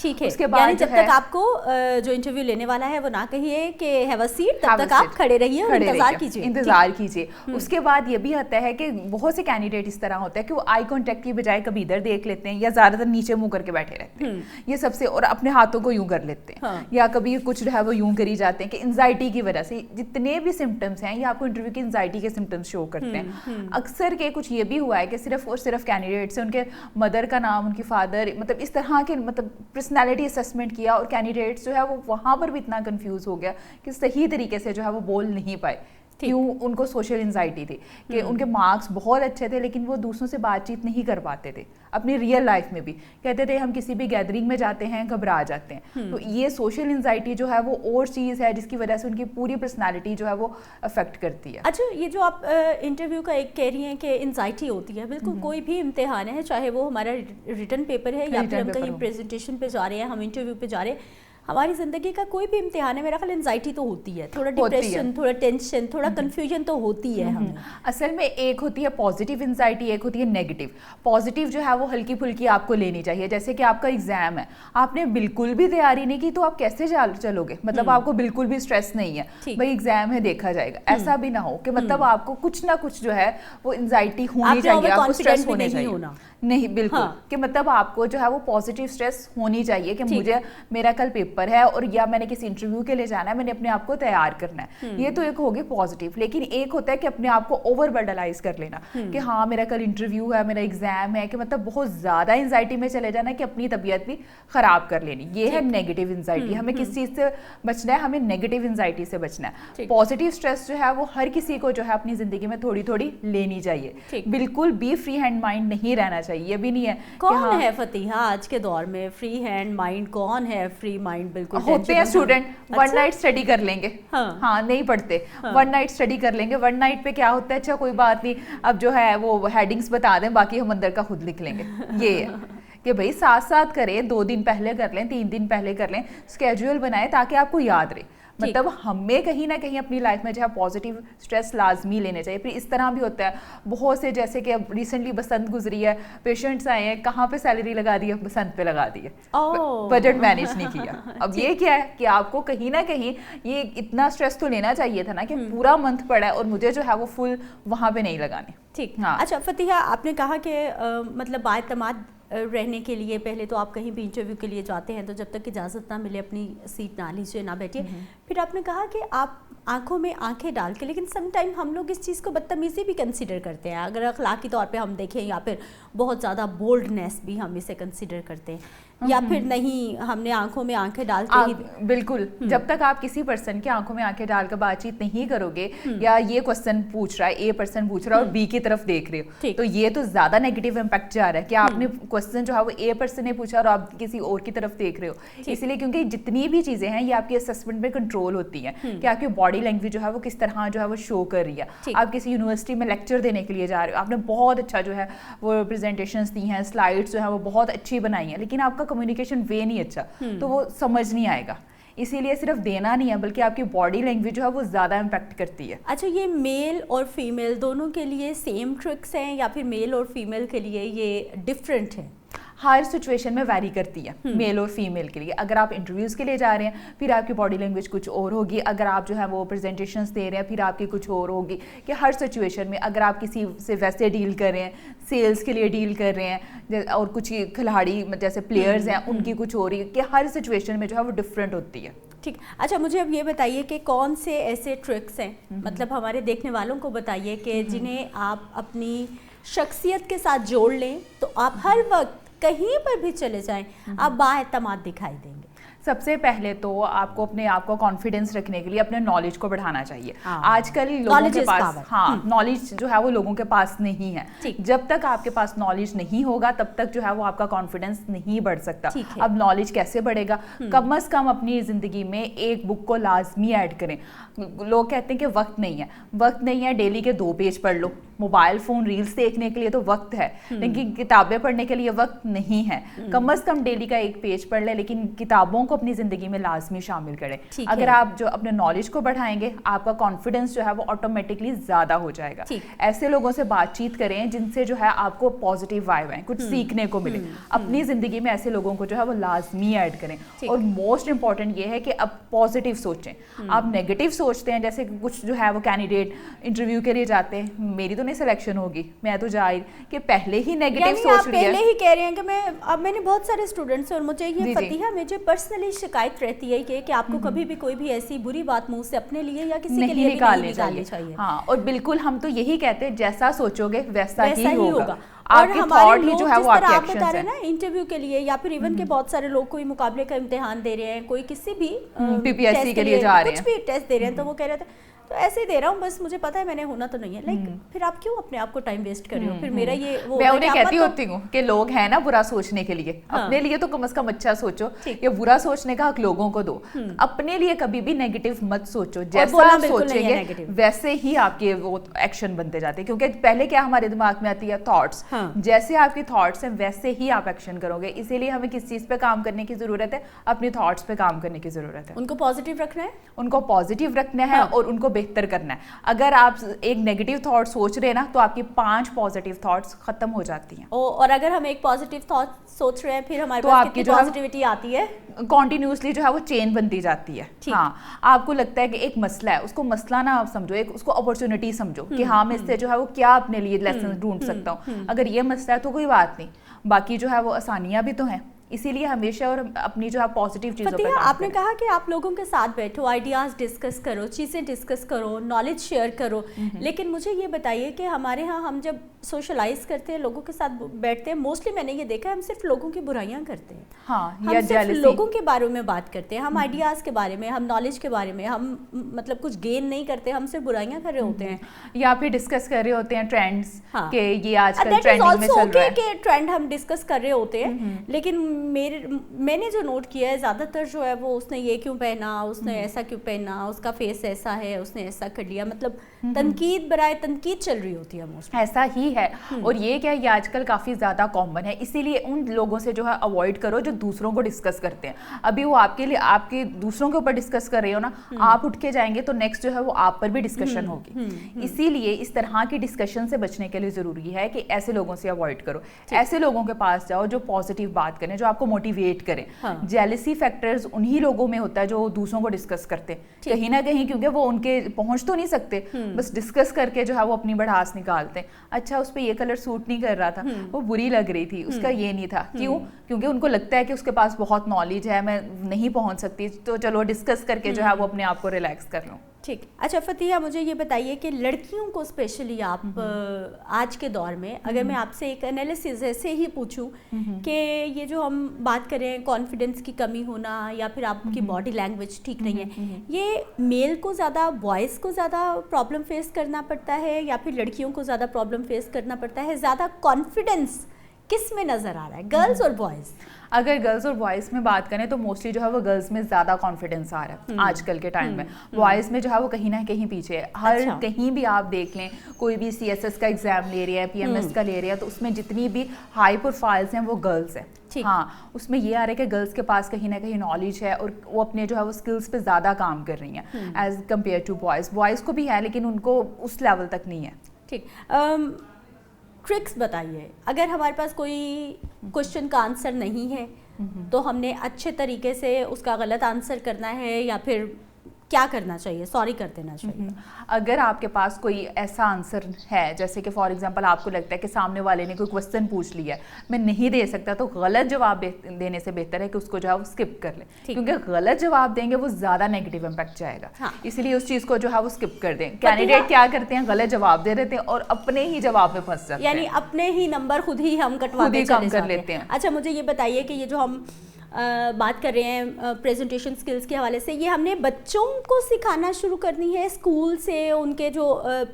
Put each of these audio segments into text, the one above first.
ٹھیک ہے, اس کے بعد جب تک آپ کو جو انٹرویو لینے والا ہے وہ نہ کہیے کہ ہیو اے سیٹ, تب تک آپ کھڑے رہیے اور انتظار کیجیے. اس کے بعد یہ بھی آتا ہے کہ بہت سے کینڈیڈیٹ اس طرح ہوتا ہے کہ وہ آئی کانٹیکٹ کی بجائے کبھی ادھر دیکھ لیتے ہیں یا زیادہ تر نیچے منہ کر کے بیٹھے رہتے ہیں, یہ سب سے, اور اپنے ہاتھوں کو یوں کر لیتے ہیں, یا کبھی کچھ جو ہے وہ یوں کری جاتے ہیں کہ انزائٹی کی وجہ سے. جتنے بھی سمٹمس ہیں یہ آپ کو انٹرویو کی انزائٹی کے سمٹمس شو کرتے ہیں. اکثر کے کچھ یہ بھی ہوا ہے کہ صرف اور صرف کینڈیڈیٹ سے ان کے مدر کا نام, ان کی فادر, مطلب اس طرح کے مطلب پرسنالٹی اسسمنٹ کیا, اور کینڈیڈیٹس جو ہے وہ وہاں پر بھی اتنا کنفیوز ہو گیا کہ صحیح طریقے سے جو ہے وہ بول نہیں پائے. کیوں؟ ان کو سوشل انزائٹی تھی کہ ان کے مارکس بہت اچھے تھے لیکن وہ دوسروں سے بات چیت نہیں کر پاتے تھے. اپنی ریئل لائف میں بھی کہتے تھے ہم کسی بھی گیدرنگ میں جاتے ہیں گھبرا جاتے ہیں. تو یہ سوشل انزائٹی جو ہے وہ اور چیز ہے جس کی وجہ سے ان کی پوری پرسنالٹی جو ہے وہ افیکٹ کرتی ہے. اچھا, یہ جو آپ انٹرویو کا ایک کہہ رہی ہیں کہ انزائٹی ہوتی ہے, بالکل کوئی بھی امتحان ہے, چاہے وہ ہمارا ریٹن پیپر ہے یا پھر ہم کہیں پریزنٹیشن پہ جا رہے ہیں, ہم انٹرویو پہ جا رہے ہیں, ہماری زندگی کا کوئی بھی امتحان ہے, میرا خیال انزائٹی تو ہوتی ہے, تھوڑا ڈپریشن, تھوڑا ٹینشن, تھوڑا کنفیوژن تو ہوتی ہے ہمیں. اصل میں ایک ہوتی ہے پازیٹیو انزائٹی, ایک ہوتی ہے نیگیٹو. پازیٹیو جو ہے وہ ہلکی پھلکی آپ کو لینی چاہیے, جیسے کہ آپ کا ایگزام ہے, آپ نے بالکل بھی تیاری نہیں کی تو آپ کیسے چلو گے, مطلب آپ کو بالکل بھی اسٹریس نہیں ہے, بھائی ایگزام ہے دیکھا جائے گا. ایسا بھی نہ ہو کہ مطلب آپ کو کچھ نہ کچھ جو ہے وہ انزائٹی ہونی چاہیے, آپ کو اسٹریس ہونا چاہیے. نہیں, بالکل, کہ مطلب آپ کو جو ہے وہ پازیٹیو اسٹریس ہونی چاہیے کہ مجھے میرا کل پیپر ہے اور یا میں نے کسی انٹرویو کے لیے جانا ہے, میں نے اپنے آپ کو تیار کرنا ہے. یہ تو ایک ہوگی پازیٹیو. لیکن ایک ہوتا ہے کہ اپنے آپ کو اوور برڈلائز کر لینا کہ ہاں میرا کل انٹرویو ہے, میرا ایگزام ہے, کہ مطلب بہت زیادہ انزائٹی میں چلے جانا کہ اپنی طبیعت بھی خراب کر لینی. یہ ہے نیگیٹو انزائٹی. ہمیں کس چیز سے بچنا ہے, ہمیں نیگیٹو انزائٹی سے بچنا ہے. پازیٹیو اسٹریس جو ہے وہ ہر کسی کو جو ہے اپنی زندگی میں تھوڑی تھوڑی لینی چاہیے. بالکل بھی فری ہینڈ مائنڈ نہیں رہنا چاہیے. یہ بھی نہیں ہے کون ہے فتیحہ آج کے دور میں فری ہینڈ مائنڈ, کون ہے فری مائنڈ؟ بالکل ہوتے ہیں اسٹوڈنٹ, ون نائٹ اسٹڈی کر لیں گے, ہاں نہیں پڑھتے, ون نائٹ اسٹڈی کر لیں گے. ون نائٹ پہ کیا ہوتا ہے, اچھا کوئی بات نہیں, اب جو ہے وہ ہیڈنگس بتا دیں, باقی ہم اندر کا خود لکھ لیں گے. یہ ہے کہ بھائی ساتھ ساتھ کریں, 2 دن پہلے کر لیں, 3 دن پہلے کر لیں, اسکیجول بنائیں تاکہ آپ کو یاد رہے. مطلب ہمیں کہیں نہ کہیں اپنی لائف میں جو ہے پازیٹیو اسٹریس لازمی لینے چاہیے. پھر اس طرح بھی ہوتا ہے بہت سے, جیسے کہ اب ریسنٹلی بسنت گزری ہے, پیشنٹس آئے ہیں, کہاں پہ سیلری لگا دی ہے, بسنت پہ لگا دی ہے, بجٹ مینیج نہیں کیا. اب یہ کیا ہے کہ آپ کو کہیں نہ کہیں یہ اتنا اسٹریس تو لینا چاہیے تھا نا کہ پورا منتھ پڑا ہے اور مجھے جو ہے وہ فل وہاں پہ نہیں لگانے. ٹھیک. اچھا فتیحہ, آپ نے کہا کہ مطلب بااعتماد رہنے کے لیے پہلے تو آپ کہیں بھی انٹرویو کے لیے جاتے ہیں تو جب تک اجازت نہ ملے اپنی سیٹ نہ لیجیے, نہ بیٹھیے. پھر آپ نے کہا کہ آپ آنکھوں میں آنکھیں ڈال کے, لیکن سم ٹائم ہم لوگ اس چیز کو بدتمیزی بھی کنسیڈر کرتے ہیں. اگر اخلاقی طور پہ ہم دیکھیں یا پھر بہت زیادہ بولڈنیس بھی ہم اسے کنسیڈر کرتے ہیں, یا پھر نہیں, ہم نے آنکھوں میں آنکھیں ڈال کے ہی. بالکل, جب تک آپ کسی پرسن کی آنکھوں میں آنکھیں ڈال کر بات چیت نہیں کرو گے, یا یہ کوسچن پوچھ رہا ہے, اے پرسن پوچھ رہا ہے اور بی کی طرف دیکھ رہے ہو, تو یہ تو زیادہ نیگیٹو امپیکٹ جا رہا ہے کہ آپ نے کوسچن جو ہے وہ اے پرسن نے پوچھا اور آپ کسی اور کی طرف دیکھ رہے ہو. اسی لیے کیونکہ جتنی بھی چیزیں ہیں یہ آپ کی اسسمنٹ میں کنٹرول ہوتی ہیں کہ آپ کی باڈی لینگویج جو ہے وہ کس طرح جو ہے وہ شو کر رہی ہے. آپ کسی یونیورسٹی میں لیکچر دینے کے لیے جا رہے ہو, آپ نے بہت اچھا جو ہے وہ پریزنٹیشنز دی ہیں, سلائڈس جو ہیں وہ بہت اچھی بنائی ہیں, لیکن آپ کا کمیونیکیشن وے نہیں اچھا, تو وہ سمجھ نہیں آئے گا. اسی لیے صرف دینا نہیں ہے بلکہ آپ کی باڈی لینگویج جو ہے وہ زیادہ امپیکٹ کرتی ہے. اچھا, یہ میل اور فیمیل دونوں کے لیے سیم ٹرکس ہیں یا پھر میل اور فیمیل کے لیے یہ ڈفرینٹ ہیں؟ ہر سچویشن میں ویری کرتی ہے میل اور فیمیل کے لیے. اگر آپ انٹرویوز کے لیے جا رہے ہیں پھر آپ کی باڈی لینگویج کچھ اور ہوگی, اگر آپ جو ہے وہ پریزنٹیشنز دے رہے ہیں پھر آپ کی کچھ اور ہوگی. کہ ہر سچویشن میں اگر آپ کسی سے ویسے ڈیل کر رہے ہیں, سیلز کے لیے ڈیل کر رہے ہیں, اور کچھ کھلاڑی جیسے پلیئرز ہیں ان کی کچھ ہو رہی ہے, کہ ہر سچویشن میں جو ہے وہ ڈفرینٹ ہوتی ہے. ٹھیک. اچھا, مجھے اب یہ بتائیے کہ کون سے ایسے ٹرکس ہیں, مطلب ہمارے دیکھنے والوں کو بتائیے کہ جنہیں آپ اپنی شخصیت کے ساتھ جوڑ لیں تو آپ ہر وقت کہیں پر بھی چلے جائیں آپ بااعتماد دکھائی دیں گے. سب سے پہلے تو آپ کو اپنے آپ کو کانفیڈنس رکھنے کے لیے اپنے نالج کو بڑھانا چاہیے. آج کل لوگوں کے پاس نالج جو ہے وہ لوگوں کے پاس نہیں ہے. جب تک آپ کے پاس نالج نہیں ہوگا تب تک جو ہے وہ آپ کا کانفیڈنس نہیں بڑھ سکتا. اب نالج کیسے بڑھے گا؟ کم از کم اپنی زندگی میں ایک بک کو لازمی ایڈ کریں. لوگ کہتے ہیں کہ وقت نہیں ہے, وقت نہیں ہے, ڈیلی کے 2 پیج پڑھ لو. موبائل فون ریلز دیکھنے کے لیے تو وقت ہے, لیکن کتابیں پڑھنے کے لیے وقت نہیں ہے. کم از کم ڈیلی کا 1 پیج پڑھ لیں, لیکن کتابوں کو کو اپنی زندگی میں لازمی شامل کریں. اگر آپ جو اپنے نالج کو بڑھائیں گے آپ کا کانفیڈنس جو ہے وہ آٹومیٹکلی زیادہ ہو جائے گا. ایسے لوگوں سے بات چیت کریں جن سے جو ہے آپ کو پازیٹیو وائب آئے, کچھ سیکھنے کو ملے. اپنی زندگی میں ایسے لوگوں کو جو ہے وہ لازمی ایڈ کریں. اور موسٹ امپورٹنٹ یہ ہے کہ اب پازیٹیو سوچیں. آپ نیگیٹو سوچتے ہیں, جیسے کچھ جو ہے وہ کینڈیڈیٹ انٹرویو کے لیے جاتے ہیں, میری تو نہیں سلیکشن ہوگی, میں تو جا رہی, کہ پہلے ہی نیگیٹو سوچ رہی ہے. پہلے ہی کہہ رہے ہیں کہ میں نے بہت سارے اسٹوڈنٹس اور مجھے یہ فتیحہ مجھے پرسنلی شکایت رہتی ہے کہ آپ کو کبھی بھی کوئی بھی ایسی بری بات منہ سے اپنے لیے یا کسی کے لیے نہیں نکالنی چاہیے. ہاں, اور بالکل ہم تو یہی کہتے ہیں جیسا سوچو گے ویسا ہی ہوگا. اور ہمارے لوگ جس طرح آپ بتا رہے ہیں نا انٹرویو کے لیے یا پھر ایون کے بہت سارے لوگ کوئی مقابلے کا امتحان دے رہے ہیں, کوئی کسی بھی پی پی ایس سی کے لیے جا رہے ہیں, کچھ بھی ٹیسٹ دے رہے ہیں, تو وہ کہہ رہے تھے تو ایسے ہی دے رہا ہوں, بس مجھے پتا ہے میں نے ہونا تو نہیں ہے. لائک پھر آپ کیوں اپنے آپ کو ٹائم ویسٹ کر رہے ہو؟ پھر میرا یہ وہ میں انہیں کہتی ہوتی ہوں کہ لوگ ہیں نا برا سوچنے کے لیے, اپنے لیے تو کم از کم اچھا سوچو. یہ برا سوچنے کا حق لوگوں کو دو, اپنے لیے کبھی بھی نیگیٹو مت سوچو. جیسا آپ سوچیں گے ویسے ہی آپ کے وہ ایکشن بنتے جاتے ہیں, کیونکہ پہلے کیا ہمارے دماغ میں آتی ہے تھاٹس, جیسے آپ کی تھاٹس ہیں ویسے ہی آپ ایکشن کرو گے. اسی لیے ہمیں کس چیز پہ کام کرنے کی ضرورت ہے؟ اپنی تھاٹس پہ کام کرنے کی ضرورت ہے. ان کو پازیٹیو رکھنا ہے, ان کو پازیٹیو رکھنا ہے اور ان کو بہتر کرنا ہے. اگر آپ ایک نیگیٹو تھاٹ سوچ رہے ہیں نا تو آپ کی 5 پازیٹیو تھاٹس ختم ہو جاتی ہیں. اور اگر ہم ایک پازیٹیو تھاٹ سوچ رہے ہیں پھر ہمارے پاس کتنی پازیٹیوٹی آتی ہے, کنٹینیوسلی جو ہے وہ چین بنتی جاتی ہے. ہاں, آپ کو لگتا ہے کہ ایک مسئلہ ہے, اس کو مسئلہ نہ آپ سمجھو, ایک اس کو اپرچونٹی سمجھو کہ ہاں میں اس سے جو ہے وہ کیا اپنے لیے لیسن ڈھونڈ سکتا ہوں. اگر یہ مسئلہ ہے تو کوئی بات نہیں, باقی جو ہے وہ آسانیاں بھی تو ہیں. اسی لیے ہمیشہ اور اپنی جو ہے پازیٹیو چیزوں پہ کام کریں. آپ نے کہا کہ آپ لوگوں کے ساتھ بیٹھو, آئیڈیاز ڈسکس کرو, چیزیں ڈسکس کرو, نالج شیئر کرو. لیکن مجھے یہ بتائیے کہ ہمارے ہاں ہم جب سوشلائز کرتے ہیں, لوگوں کے ساتھ بیٹھتے ہیں, موسٹلی میں نے یہ دیکھا ہے ہم صرف لوگوں کی برائیاں کرتے ہیں. ہم صرف لوگوں کے بارے میں بات کرتے ہیں, ہم آئیڈیاز کے بارے میں, ہم نالج کے بارے میں, ہم مطلب کچھ گین نہیں کرتے, ہم صرف برائیاں کر رہے ہوتے ہیں یا پھر ڈسکس کر رہے ہوتے ہیں ٹرینڈز کہ یہ آج کل ٹرینڈنگ میں چل رہا ہے, کہ ٹرینڈ ہم ڈسکس کر رہے ہوتے ہیں. لیکن میں نے جو نوٹ کیا ہے زیادہ تر جو ہے وہ اس نے یہ کیوں پہنا, اس نے ایسا کیوں پہنا, اس کا فیس ایسا ہے, اس نے ایسا کر لیا, مطلب تنقید برائے تنقید چل رہی ہوتی ہے موسٹ. ایسا ہی ہے. اور یہ کیا یہ آج کل کافی زیادہ کامن ہے, اسی لیے ان لوگوں سے جو ہے اوائڈ کرو جو دوسروں کو ڈسکس کرتے ہیں. ابھی وہ آپ کے لیے آپ کے دوسروں کے اوپر ڈسکس کر رہے ہو نا, آپ اٹھ کے جائیں گے تو نیکسٹ جو ہے وہ آپ پر بھی ڈسکشن ہوگی. اسی لیے اس طرح کی ڈسکشن سے بچنے کے لیے ضروری ہے کہ ایسے لوگوں سے اوائڈ کرو. ایسے لوگوں کے پاس جاؤ جو پازیٹیو بات کریں, جو آپ کو موٹیویٹ کریں. جیلسی فیکٹرز انہی لوگوں میں ہوتا ہے جو دوسروں کو ڈسکس کرتے ہیں کہیں نہ کہیں, کیونکہ وہ ان کے پہنچ تو نہیں سکتے, بس ڈسکس کر کے جو ہے وہ اپنی بڑھاس نکالتے ہیں. اچھا اس پہ یہ کلر سوٹ نہیں کر رہا تھا, وہ بری لگ رہی تھی, اس کا یہ نہیں تھا. کیوں؟ کیونکہ ان کو لگتا ہے کہ اس کے پاس بہت نالج ہے, میں نہیں پہنچ سکتی, تو چلو ڈسکس کر کے جو ہے وہ اپنے آپ کو ریلیکس کر لوں. ٹھیک. اچھا فتیحہ مجھے یہ بتائیے کہ لڑکیوں کو اسپیشلی آپ آج کے دور میں اگر میں آپ سے ایک انالیسز ایسے ہی پوچھوں کہ یہ جو ہم بات کریں کانفیڈنس کی کمی ہونا یا پھر آپ کی باڈی لینگویج ٹھیک نہیں ہے, یہ میل کو زیادہ بوائز کو زیادہ پرابلم فیس کرنا پڑتا ہے یا پھر لڑکیوں کو زیادہ پرابلم فیس کرنا پڑتا ہے؟ زیادہ کانفیڈنس کس میں نظر آ رہا ہے, گرلز اور بوائز؟ اگر گرلز اور بوائز میں بات کریں تو موسٹلی جو ہے وہ گرلز میں زیادہ کانفیڈنس آ رہا ہے آج کل کے ٹائم میں. بوائز میں جو ہے وہ کہیں نہ کہیں پیچھے ہے. ہر کہیں بھی آپ دیکھ لیں, کوئی بھی سی ایس ایس کا ایگزام لے رہی ہے, پی ایم ایس کا لے رہی ہے, تو اس میں جتنی بھی ہائی پروفائلز ہیں وہ گرلز ہیں. ہاں, اس میں یہ آ رہا ہے کہ گرلز کے پاس کہیں نہ کہیں نالج ہے اور وہ اپنے جو ہے وہ اسکلس پہ زیادہ کام کر رہی ہیں as compare to boys. Boys کو بھی ہے لیکن ان کو اس لیول تک نہیں ہے. ٹھیک. ٹرکس بتائیے, اگر ہمارے پاس کوئی کوشچن کا آنسر نہیں ہے تو ہم نے اچھے طریقے سے اس کا غلط آنسر کرنا ہے یا پھر کیا کرنا چاہیے, سوری کر دینا چاہیے؟ اگر آپ کے پاس کوئی ایسا آنسر ہے, جیسے کہ فار ایگزامپل آپ کو لگتا ہے کہ سامنے والے نے کوئی کوشچن پوچھ لیا ہے, میں نہیں دے سکتا, تو غلط جواب دینے سے بہتر ہے کہ اس کو جو ہے وہ اسکپ کر لیں, کیونکہ غلط جواب دیں گے وہ زیادہ نیگیٹو امپیکٹ جائے گا. اس لیے اس چیز کو جو ہے وہ اسکپ کر دیں. کینڈیڈیٹ کیا کرتے ہیں, غلط جواب دے دیتے ہیں اور اپنے ہی جواب میں پھنس جاتے ہیں, یعنی اپنے ہی نمبر خود ہی ہم کٹواتے کر لیتے ہیں. اچھا مجھے یہ بتائیے کہ یہ جو ہم بات کر رہے ہیں پریزنٹیشن سکلز کے حوالے سے, یہ ہم نے بچوں کو سکھانا شروع کرنی ہے اسکول سے, ان کے جو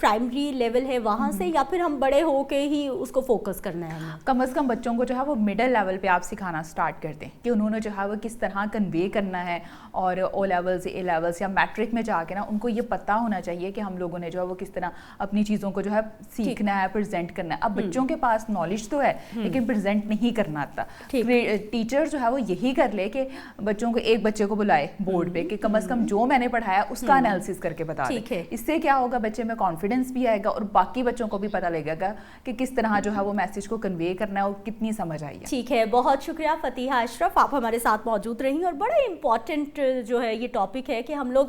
پرائمری لیول ہے وہاں سے, یا پھر ہم بڑے ہو کے ہی اس کو فوکس کرنا ہے؟ کم از کم بچوں کو جو ہے وہ مڈل لیول پہ آپ سکھانا اسٹارٹ کرتے ہیں کہ انہوں نے جو ہے وہ کس طرح کنوے کرنا ہے, اور او لیولز, اے لیولز یا میٹرک میں جا کے نا ان کو یہ پتہ ہونا چاہیے کہ ہم لوگوں نے جو ہے وہ کس طرح اپنی چیزوں کو جو ہے سیکھنا ہے, پریزنٹ کرنا ہے. اب بچوں کے پاس نالج تو ہے لیکن پریزنٹ نہیں کرنا آتا. ٹیچر جو ہے وہ یہی یہی کر لے کہ بچوں کو ایک بچے کو بلائے بورڈ پہ کہ کم از کم جو میں نے پڑھایا اس کا انالیسس کر کے بتا دے. اس سے کیا ہوگا, بچے میں کانفیڈنس بھی آئے گا اور باقی بچوں کو بھی پتہ لگے گا کہ کس طرح جو ہے وہ میسج کو کنوے کرنا ہے اور کتنی سمجھ آئی ہے. ٹھیک ہے, بہت شکریہ فتیحہ اشرف, آپ ہمارے ساتھ موجود رہیں, اور بڑا امپورٹنٹ جو ہے یہ ٹاپک ہے کہ ہم لوگ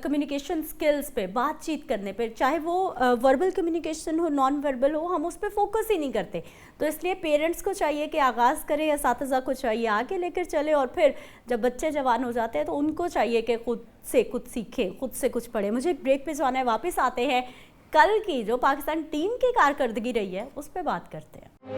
کمیونیکیشن سکلز پہ, بات چیت کرنے پہ, چاہے وہ وربل کمیونیکیشن ہو نان وربل ہو, ہم اس پہ فوکس ہی نہیں کرتے. تو اس لیے پیرنٹس کو چاہیے کہ آغاز کرے, اساتذہ کو چاہیے آگے لے کر چلے, اور پھر جب بچے جوان ہو جاتے ہیں تو ان کو چاہیے کہ خود سے کچھ سیکھے, خود سے کچھ پڑھے. مجھے ایک بریک پہ جانا ہے, واپس آتے ہیں, کل کی جو پاکستان ٹیم کی کارکردگی رہی ہے اس پہ بات کرتے ہیں.